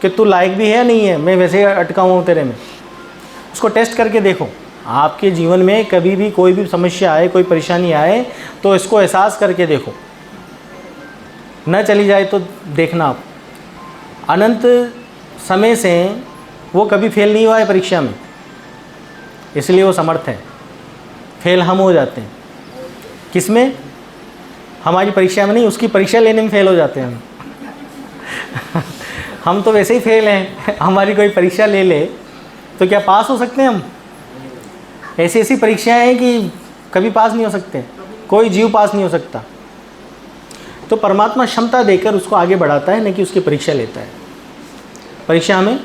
कि तू लायक भी है या नहीं है, मैं वैसे ही अटका हुआ हूँ तेरे में। उसको टेस्ट करके देखो। आपके जीवन में कभी भी कोई भी समस्या आए, कोई परेशानी आए, तो इसको एहसास करके देखो। न चली जाए तो देखना आप, अनंत समय से वो कभी फेल नहीं हुआ है परीक्षा में, इसलिए वो समर्थ है। फेल हम हो जाते हैं। किस में? हमारी परीक्षा में नहीं, उसकी परीक्षा लेने में फेल हो जाते हैं हम। हम तो वैसे ही फेल हैं। हमारी कोई परीक्षा ले ले तो क्या पास हो सकते हैं हम? ऐसी ऐसी परीक्षाएं हैं कि कभी पास नहीं हो सकते, कोई जीव पास नहीं हो सकता। तो परमात्मा क्षमता देकर उसको आगे बढ़ाता है, नहीं कि उसकी परीक्षा लेता है। परीक्षा हमें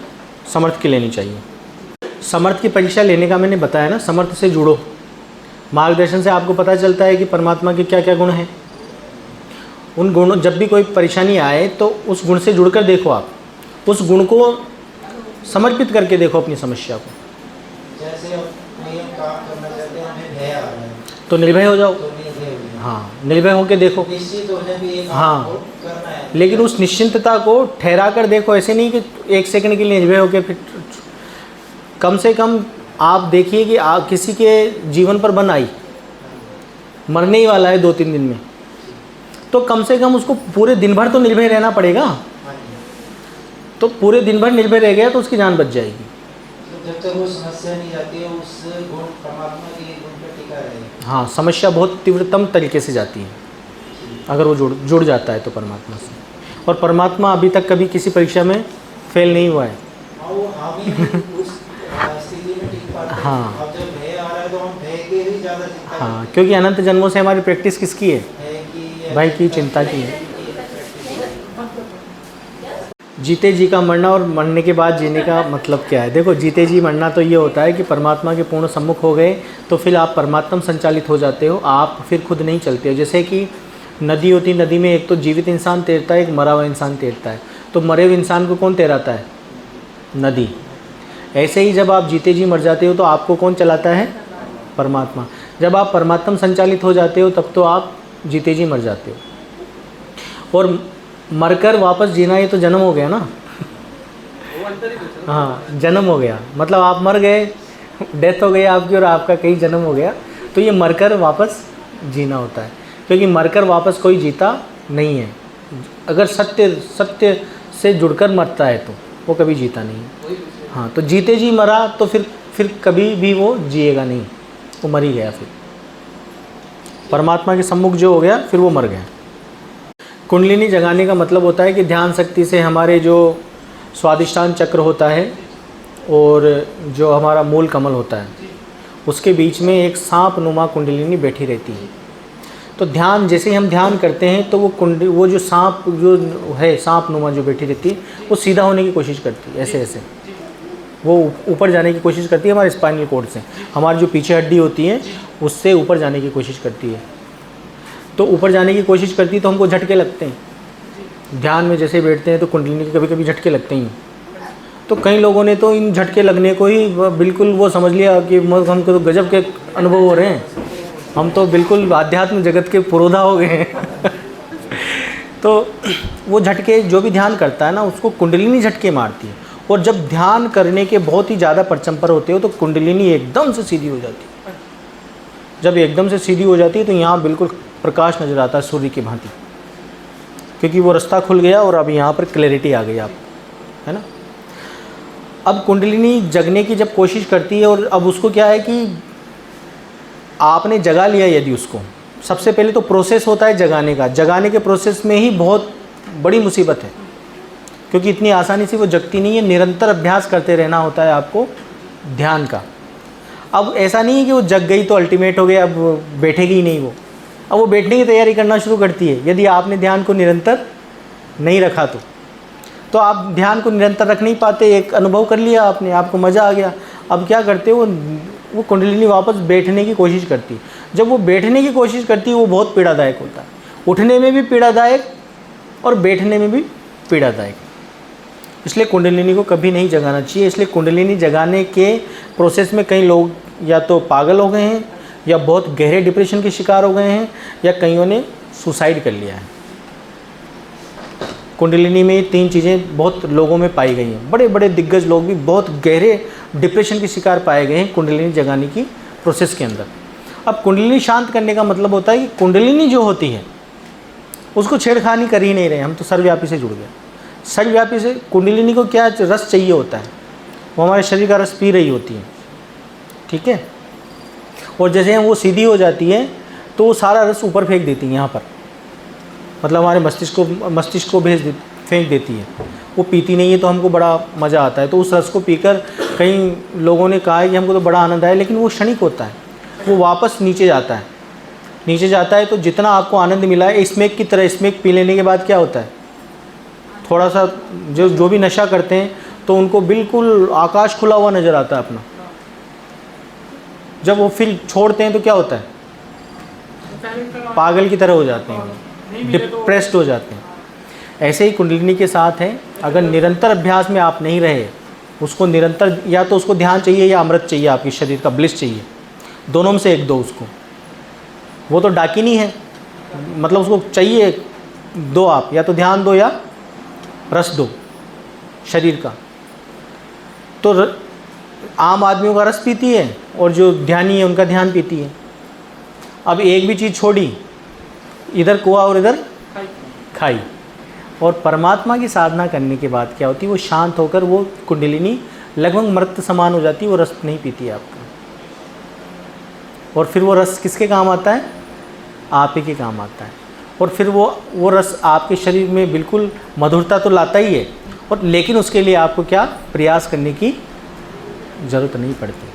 समर्थ की लेनी चाहिए। समर्थ की परीक्षा लेने का मैंने बताया ना, समर्थ से जुड़ो। मार्गदर्शन से आपको पता चलता है कि परमात्मा के क्या क्या गुण हैं। उन गुणों, जब भी कोई परेशानी आए तो उस गुण से जुड़कर देखो। आप उस गुण को समर्पित करके देखो अपनी समस्या को। जैसे कोई हम काम करना चाहते हैं, हमें भय आ रहा है तो निर्भय हो जाओ। तो नहीं हाँ, निर्भय होकर देखो। निश्चित होने भी एक हाँ। करना है। लेकिन उस निश्चिंतता को ठहरा कर देखो, ऐसे नहीं कि 1 सेकंड के लिए निर्भय होकर फिर कम से कम आप देखिए कि किसी के जीवन पर बन आई, मरने ही वाला है 2-3 दिन में, तो कम से कम उसको पूरे दिन भर तो निर्भय रहना पड़ेगा। तो पूरे दिन भर निर्भय रह गया तो उसकी जान बच जाएगी। तो जब तक वो समस्या नहीं जाती है उस गुण परमात्मा के गुण पर टिका रहेगा। हाँ, समस्या बहुत तीव्रतम तरीके से जाती है अगर वो जुड़ जाता है तो परमात्मा से। और परमात्मा अभी तक कभी किसी परीक्षा में फेल नहीं हुआ है। वो हम ही उस स्थिति में टिक पाते हैं। हाँ। अब जब भय आ रहा है तो हम भय के ही ज़्यादा चिंता हाँ, क्योंकि अनंत जन्मों से हमारी प्रैक्टिस किसकी है? भय की, चिंता की है। जीते जी का मरना और मरने के बाद जीने का मतलब क्या है? देखो, जीते जी मरना तो ये होता है कि परमात्मा के पूर्ण सम्मुख हो गए तो फिर आप परमात्मा संचालित हो जाते हो, आप फिर खुद नहीं चलते हो। जैसे कि नदी होती, नदी में एक तो जीवित इंसान तैरता है, एक मरा हुआ इंसान तैरता है। तो मरे हुए इंसान को कौन तैराता है? नदी। ऐसे ही जब आप जीते जी मर जाते हो तो आपको कौन चलाता है? परमात्मा। जब आप परमात्मा संचालित हो जाते हो तब तो आप जीते जी मर जाते हो। और मरकर वापस जीना, ये तो जन्म हो गया ना। हाँ, जन्म हो गया, मतलब आप मर गए, डेथ हो गई आपकी और आपका कहीं जन्म हो गया, तो ये मरकर वापस जीना होता है। क्योंकि मरकर वापस कोई जीता नहीं है। अगर सत्य से जुड़कर मरता है तो वो कभी जीता नहीं है। हाँ, तो जीते जी मरा तो फिर कभी भी वो जिएगा नहीं, वो मर ही गया। फिर परमात्मा के सम्मुख जो हो गया फिर वो मर गया। कुंडलिनी जगाने का मतलब होता है कि ध्यान शक्ति से हमारे जो स्वादिष्ठान चक्र होता है और जो हमारा मूल कमल होता है उसके बीच में एक सांप नुमा कुंडलिनी बैठी रहती है। तो ध्यान, जैसे ही हम ध्यान करते हैं तो वो जो सांप जो है, सांप नुमा जो बैठी रहती है, वो सीधा होने की कोशिश करती है। ऐसे ऐसे वो ऊपर जाने की कोशिश करती है हमारे स्पाइनल कॉर्ड से, हमारी जो पीछे हड्डी होती है उससे ऊपर जाने की कोशिश करती है। तो ऊपर जाने की कोशिश करती है तो हमको झटके लगते हैं। ध्यान में जैसे बैठते हैं तो कुंडलिनी के कभी कभी झटके लगते हैं। तो कई लोगों ने तो इन झटके लगने को ही बिल्कुल वो समझ लिया कि हमको तो गजब के अनुभव हो रहे हैं, हम तो बिल्कुल आध्यात्म जगत के पुरोधा हो गए हैं। तो वो झटके, जो भी ध्यान करता है ना उसको कुंडलिनी झटके मारती है। और जब ध्यान करने के बहुत ही ज़्यादा परचंपर होते हो तो कुंडलिनी एकदम से सीधी हो जाती है। जब एकदम से सीधी हो जाती है तो यहाँ बिल्कुल प्रकाश नज़र आता है सूर्य की भांति, क्योंकि वो रास्ता खुल गया और अब यहाँ पर क्लैरिटी आ गई आपको, है ना। अब कुंडलिनी जगने की जब कोशिश करती है और अब उसको क्या है कि आपने जगा लिया, यदि उसको सबसे पहले तो प्रोसेस होता है जगाने का। जगाने के प्रोसेस में ही बहुत बड़ी मुसीबत है, क्योंकि इतनी आसानी से वो जगती नहीं है। निरंतर अभ्यास करते रहना होता है आपको ध्यान का। अब ऐसा नहीं है कि वो जग गई तो अल्टीमेट हो गया, अब बैठेगी ही नहीं वो। अब वो बैठने की तैयारी करना शुरू करती है यदि आपने ध्यान को निरंतर नहीं रखा तो आप ध्यान को निरंतर रख नहीं पाते। एक अनुभव कर लिया आपने, आपको मज़ा आ गया, अब क्या करते हो, वो कुंडलिनी वापस बैठने की कोशिश करती है। जब वो बैठने की कोशिश करती है वो बहुत पीड़ादायक होता है, उठने में भी पीड़ादायक और बैठने में भी पीड़ादायक। इसलिए कुंडलिनी को कभी नहीं जगाना चाहिए। इसलिए कुंडलिनी जगाने के प्रोसेस में कई लोग या तो पागल हो गए हैं, या बहुत गहरे डिप्रेशन के शिकार हो गए हैं, या कईयों ने सुसाइड कर लिया है। कुंडलिनी में ये 3 चीज़ें बहुत लोगों में पाई गई हैं। बड़े बड़े दिग्गज लोग भी बहुत गहरे डिप्रेशन के शिकार पाए गए हैं कुंडलिनी जगाने की प्रोसेस के अंदर। अब कुंडलिनी शांत करने का मतलब होता है कि कुंडलिनी जो होती है उसको छेड़खानी कर ही नहीं रहे, हम तो सर्वव्यापी से जुड़ गए। सर्वव्यापी से कुंडलिनी को क्या रस चाहिए होता है, वो हमारे शरीर का रस पी रही होती है, ठीक है। और जैसे वो सीधी हो जाती है तो वो सारा रस ऊपर फेंक देती है यहाँ पर, मतलब हमारे मस्तिष्क को फेंक देती है। वो पीती नहीं है तो हमको बड़ा मज़ा आता है। तो उस रस को पीकर कई लोगों ने कहा है कि हमको तो बड़ा आनंद आया, लेकिन वो क्षणिक होता है, वो वापस नीचे जाता है। नीचे जाता है तो जितना आपको आनंद मिला है, स्मेक की तरह स्मेक पी लेने के बाद क्या होता है, थोड़ा सा जो भी नशा करते हैं तो उनको बिल्कुल आकाश खुला हुआ नज़र आता है अपना। जब वो फिर छोड़ते हैं तो क्या होता है, पागल की तरह हो जाते हैं, डिप्रेस्ड हो जाते हैं। ऐसे ही कुंडलिनी के साथ है, अगर निरंतर अभ्यास में आप नहीं रहे, उसको निरंतर, या तो उसको ध्यान चाहिए या अमृत चाहिए, आपके शरीर का ब्लिस चाहिए, दोनों में से एक दो उसको। वो तो डाकिनी है, मतलब उसको चाहिए दो आप, या तो ध्यान दो या रस दो शरीर का। तो आम आदमियों का रस पीती है और जो ध्यानी है उनका ध्यान पीती है। अब एक भी चीज़ छोड़ी, इधर कुआ और इधर खाई। और परमात्मा की साधना करने के बाद क्या होती है, वो शांत होकर वो कुंडलिनी लगभग मृत समान हो जाती है, वो रस नहीं पीती है आपका। और फिर वो रस किसके काम आता है, आप ही के काम आता है। और फिर वो रस आपके शरीर में बिल्कुल मधुरता तो लाता ही है, और लेकिन उसके लिए आपको क्या प्रयास करने की ज़रूरत नहीं पड़ती।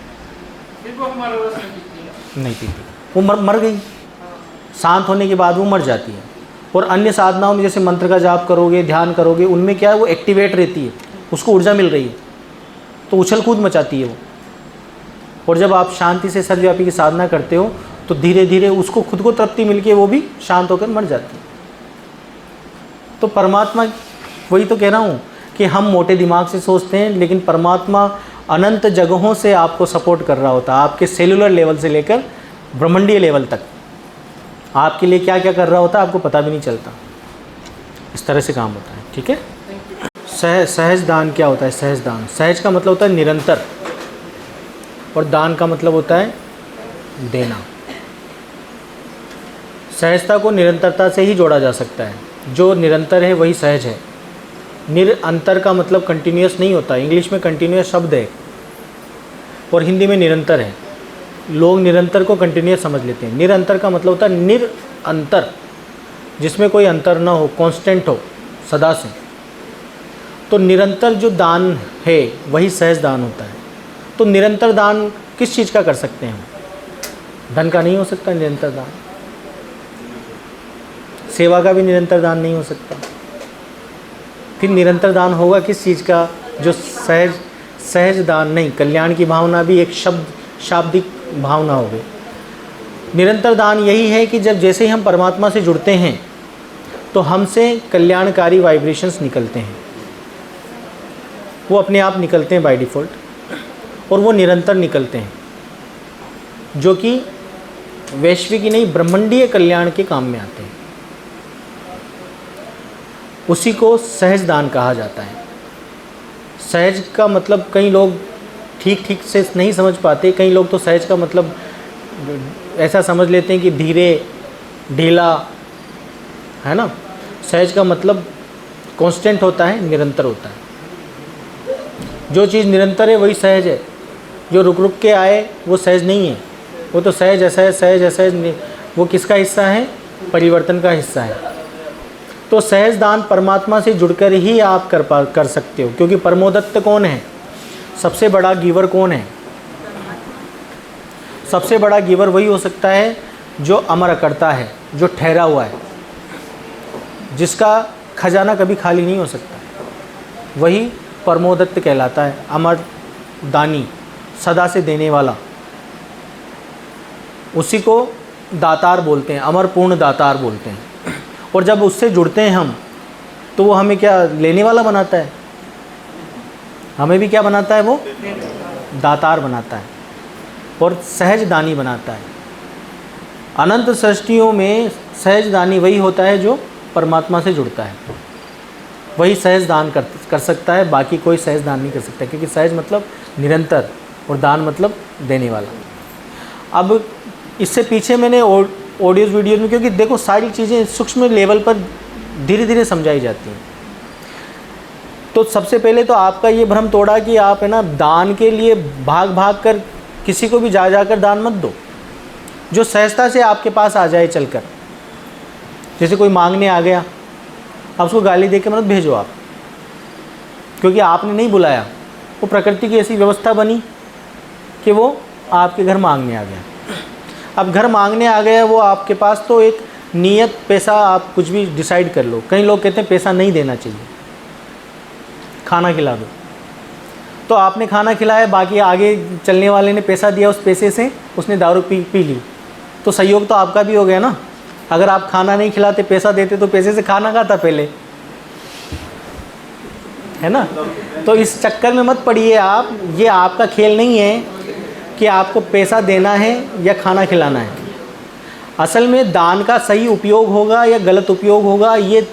फिर वो हमारा रस नहीं पीती, वो मर गई। शांत होने के बाद वो मर जाती है। और अन्य साधनाओं में जैसे मंत्र का जाप करोगे, ध्यान करोगे, उनमें क्या है, वो एक्टिवेट रहती है, उसको ऊर्जा मिल रही है, तो उछल कूद मचाती है वो। और जब आप शांति से सर्वव्यापी की साधना करते हो तो धीरे धीरे उसको खुद को तृप्ति मिलके वो भी शांत होकर मर जाती है। तो परमात्मा, वही तो कह रहा हूँ कि हम मोटे दिमाग से सोचते हैं, लेकिन परमात्मा अनंत जगहों से आपको सपोर्ट कर रहा होता है, आपके सेलुलर लेवल से लेकर ब्रह्मांडीय लेवल तक आपके लिए क्या क्या कर रहा होता है आपको पता भी नहीं चलता। इस तरह से काम होता है। ठीक है। सहज दान क्या होता है? सहज दान, सहज का मतलब होता है निरंतर, और दान का मतलब होता है देना। सहजता को निरंतरता से ही जोड़ा जा सकता है। जो निरंतर है वही सहज है। निरंतर का मतलब कंटिन्यूअस नहीं होता। इंग्लिश में कंटिन्यूअस शब्द है और हिंदी में निरंतर है। लोग निरंतर को कंटिन्यूअस समझ लेते हैं। निरंतर का मतलब होता है निरंतर, जिसमें कोई अंतर ना हो, कांस्टेंट हो, सदा से। तो निरंतर जो दान है वही सहज दान होता है। तो निरंतर दान किस चीज़ का कर सकते हैं हम? धन का नहीं हो सकता निरंतर दान, सेवा का भी निरंतर दान नहीं हो सकता। फिर निरंतर दान होगा किस चीज़ का? जो सहज दान नहीं, कल्याण की भावना भी एक शाब्दिक भावना हो गई। निरंतर दान यही है कि जब जैसे ही हम परमात्मा से जुड़ते हैं तो हमसे कल्याणकारी वाइब्रेशंस निकलते हैं, वो अपने आप निकलते हैं बाय डिफ़ॉल्ट, और वो निरंतर निकलते हैं, जो कि वैश्विक ही नहीं ब्रह्मांडीय कल्याण के काम में आते हैं। उसी को सहज दान कहा जाता है। सहज का मतलब कई लोग ठीक से नहीं समझ पाते। कई लोग तो सहज का मतलब ऐसा समझ लेते हैं कि धीरे ढीला, है ना। सहज का मतलब कांस्टेंट होता है, निरंतर होता है। जो चीज़ निरंतर है वही सहज है। जो रुक रुक के आए वो सहज नहीं है। वो तो सहज असहज, सहज असहज, वो किसका हिस्सा है? परिवर्तन का हिस्सा है। तो सहज दान परमात्मा से जुड़कर ही आप कर सकते हो, क्योंकि परमोदत्त कौन है? सबसे बड़ा गिवर कौन है? सबसे बड़ा गिवर वही हो सकता है जो अमर करता है, जो ठहरा हुआ है, जिसका खजाना कभी खाली नहीं हो सकता। वही परमोदत्त कहलाता है, अमर दानी, सदा से देने वाला। उसी को दातार बोलते हैं, अमर पूर्ण दातार बोलते हैं। और जब उससे जुड़ते हैं हम, तो वो हमें क्या लेने वाला बनाता है? हमें भी क्या बनाता है? वो दातार बनाता है और सहज दानी बनाता है। अनंत सृष्टियों में सहज दानी वही होता है जो परमात्मा से जुड़ता है। वही सहज दान कर सकता है, बाकी कोई सहज दान नहीं कर सकता, क्योंकि सहज मतलब निरंतर और दान मतलब देने वाला। अब इससे पीछे मैंने ऑडियोज़ वीडियोज़ में, क्योंकि देखो सारी चीज़ें सूक्ष्म लेवल पर धीरे धीरे समझाई जाती हैं। तो सबसे पहले तो आपका ये भ्रम तोड़ा कि आप, है ना, दान के लिए भाग भाग कर किसी को भी जा कर दान मत दो। जो सहजता से आपके पास आ जाए चलकर, जैसे कोई मांगने आ गया, आप उसको गाली दे के मत भेजो आप, क्योंकि आपने नहीं बुलाया। वो प्रकृति की ऐसी व्यवस्था बनी कि वो आपके घर मांगने आ गया। अब घर मांगने आ गया वो आपके पास, तो एक नियत पैसा आप कुछ भी डिसाइड कर लो। कई लोग कहते हैं पैसा नहीं देना चाहिए, खाना खिला दो। तो आपने खाना खिलाया, बाकी आगे चलने वाले ने पैसा दिया, उस पैसे से उसने दारू पी ली, तो सहयोग तो आपका भी हो गया ना। अगर आप खाना नहीं खिलाते, पैसा देते, तो पैसे से खाना खाता पहले, है ना। तो इस चक्कर में मत पड़िए आप। ये आपका खेल नहीं है कि आपको पैसा देना है या खाना खिलाना है। असल में दान का सही उपयोग होगा या गलत उपयोग होगा, ये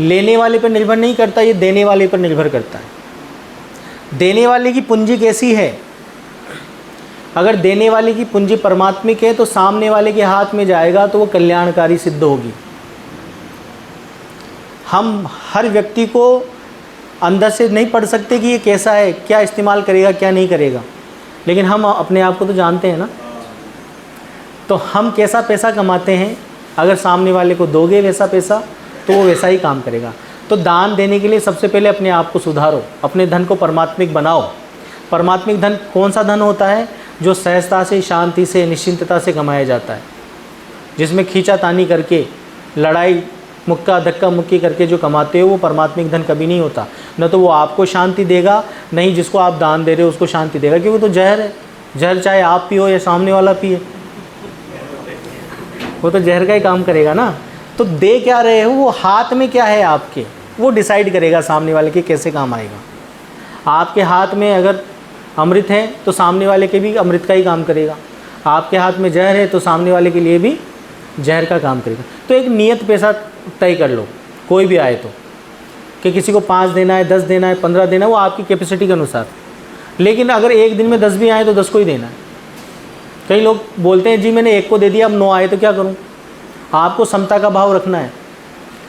लेने वाले पर निर्भर नहीं करता, ये देने वाले पर निर्भर करता है। देने वाले की पूंजी कैसी है? अगर देने वाले की पूंजी परमात्मिक है तो सामने वाले के हाथ में जाएगा तो वो कल्याणकारी सिद्ध होगी। हम हर व्यक्ति को अंदर से नहीं पढ़ सकते कि ये कैसा है, क्या इस्तेमाल करेगा क्या नहीं करेगा, लेकिन हम अपने आप को तो जानते हैं ना। तो हम कैसा पैसा कमाते हैं, अगर सामने वाले को दोगे वैसा पैसा तो वो वैसा ही काम करेगा। तो दान देने के लिए सबसे पहले अपने आप को सुधारो, अपने धन को परमात्मिक बनाओ। परमात्मिक धन कौन सा धन होता है? जो सहजता से, शांति से, निश्चिंतता से कमाया जाता है, जिसमें खींचातानी करके, लड़ाई मुक्का धक्का मुक्की करके जो कमाते हो वो परमात्मिक धन कभी नहीं होता। न तो वो आपको शांति देगा, नहीं जिसको आप दान दे रहे हो उसको शांति देगा, क्योंकि तो जहर है। जहर चाहे आप पियो या सामने वाला पिए, वो तो जहर का ही काम करेगा ना। तो दे क्या रहे हो, वो हाथ में क्या है आपके, वो डिसाइड करेगा सामने वाले के कैसे काम आएगा। आपके हाथ में अगर अमृत है तो सामने वाले के भी अमृत का ही काम करेगा। आपके हाथ में जहर है तो सामने वाले के लिए भी जहर का काम करेगा। तो एक नियत पैसा तय कर लो, कोई भी आए तो, कि किसी को 5 देना है, 10 देना है, 15 देना है, वो आपकी कैपेसिटी के अनुसार। लेकिन अगर एक दिन में 10 भी आए तो 10 को ही देना है। कई लोग बोलते हैं जी मैंने 1 को दे दिया, अब 9 आए तो क्या करूं? आपको समता का भाव रखना है।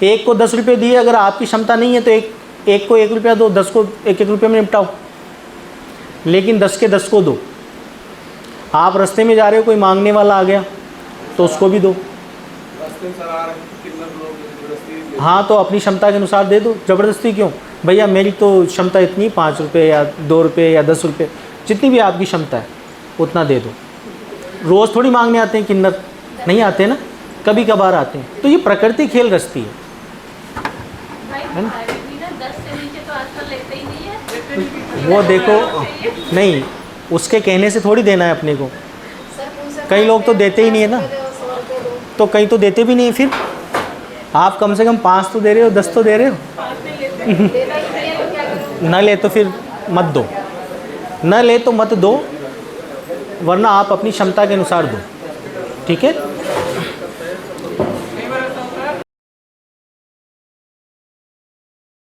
1 को 10 रुपये दिए, अगर आपकी क्षमता नहीं है तो एक को 1 रुपया दो, 10 को 1-1 रुपये में निपटाओ, लेकिन 10 के 10 को दो। आप रास्ते में जा रहे हो, कोई मांगने वाला आ गया तो उसको भी दो। हाँ, तो अपनी क्षमता के अनुसार दे दो, ज़बरदस्ती क्यों? भैया मेरी तो क्षमता इतनी, 5 रुपये या 2 रुपये या 10 रुपये, जितनी भी आपकी क्षमता है उतना दे दो। रोज़ थोड़ी मांगने आते हैं किन्नर, नहीं आते ना, कभी कभार आते हैं। तो ये प्रकृति खेल रचती है ना। वो देखो, नहीं उसके कहने से थोड़ी देना है अपने को। कई लोग तो देते ही नहीं है ना, तो कई तो देते भी नहीं। फिर आप कम से कम 5 तो दे रहे हो, 10 तो दे रहे हो। न ले तो फिर मत दो, न ले तो मत दो, वरना आप अपनी क्षमता के अनुसार दो, ठीक है।